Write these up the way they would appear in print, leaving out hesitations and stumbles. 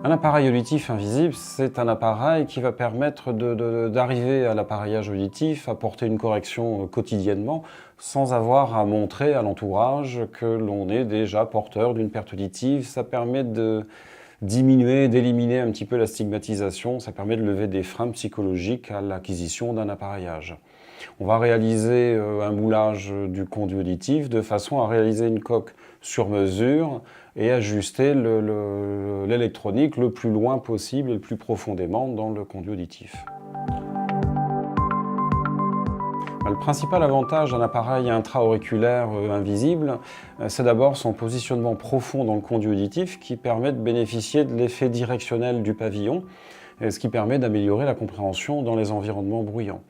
Un appareil auditif invisible, c'est un appareil qui va permettre d'arriver à l'appareillage auditif, apporter une correction quotidiennement, sans avoir à montrer à l'entourage que l'on est déjà porteur d'une perte auditive. Ça permet de diminuer, d'éliminer un petit peu la stigmatisation, ça permet de lever des freins psychologiques à l'acquisition d'un appareillage. On va réaliser un moulage du conduit auditif de façon à réaliser une coque sur mesure et ajuster l'électronique le plus loin possible et le plus profondément dans le conduit auditif. Le principal avantage d'un appareil intra-auriculaire invisible, c'est d'abord son positionnement profond dans le conduit auditif qui permet de bénéficier de l'effet directionnel du pavillon, ce qui permet d'améliorer la compréhension dans les environnements bruyants.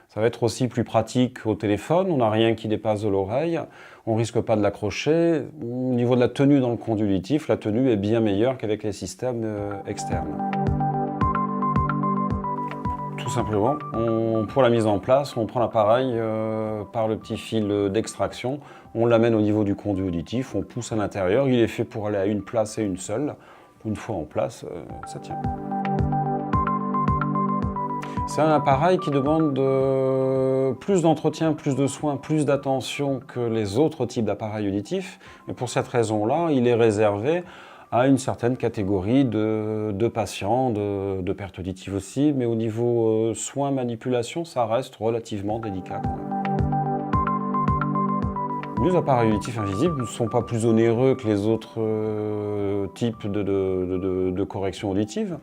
Ça va être aussi plus pratique au téléphone, on n'a rien qui dépasse de l'oreille, on ne risque pas de l'accrocher. Au niveau de la tenue dans le conduit auditif, la tenue est bien meilleure qu'avec les systèmes externes. Tout simplement, pour la mise en place, on prend l'appareil par le petit fil d'extraction, on l'amène au niveau du conduit auditif, on pousse à l'intérieur, il est fait pour aller à une place et une seule. Une fois en place, ça tient. C'est un appareil qui demande plus d'entretien, plus de soins, plus d'attention que les autres types d'appareils auditifs. Et pour cette raison-là, il est réservé à une certaine catégorie de patients, de pertes auditives aussi. Mais au niveau soins, manipulation, ça reste relativement délicat quand même. Les appareils auditifs invisibles ne sont pas plus onéreux que les autres types de correction auditive.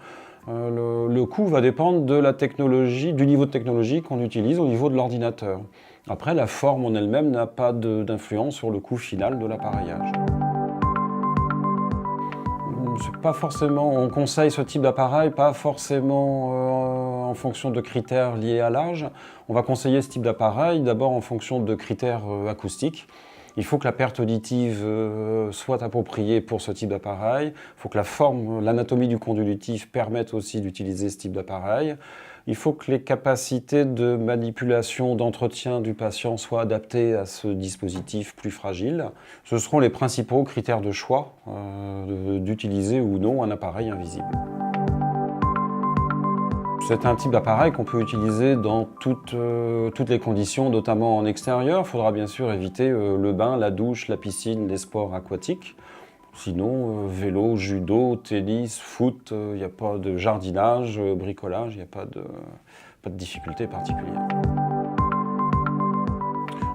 Le coût va dépendre de la technologie, du niveau de technologie qu'on utilise au niveau de l'ordinateur. Après, la forme en elle-même n'a pas d'influence sur le coût final de l'appareillage. Pas forcément, on conseille ce type d'appareil, pas forcément en fonction de critères liés à l'âge. On va conseiller ce type d'appareil d'abord en fonction de critères acoustiques. Il faut que la perte auditive soit appropriée pour ce type d'appareil. Il faut que la forme, l'anatomie du conduit auditif permette aussi d'utiliser ce type d'appareil. Il faut que les capacités de manipulation, d'entretien du patient soient adaptées à ce dispositif plus fragile. Ce seront les principaux critères de choix d'utiliser ou non un appareil invisible. C'est un type d'appareil qu'on peut utiliser dans toutes les conditions, notamment en extérieur. Il faudra bien sûr éviter le bain, la douche, la piscine, les sports aquatiques. Sinon, vélo, judo, tennis, foot, il n'y a pas de jardinage, bricolage, il n'y a pas de difficulté particulière.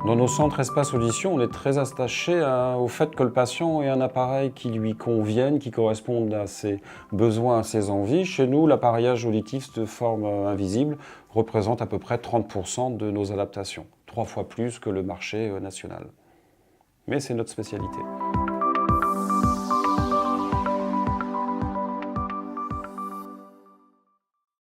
Dans nos centres espace audition, on est très attaché au fait que le patient ait un appareil qui lui convienne, qui corresponde à ses besoins, à ses envies. Chez nous, l'appareillage auditif de forme invisible représente à peu près 30% de nos adaptations, 3 fois plus que le marché national. Mais c'est notre spécialité.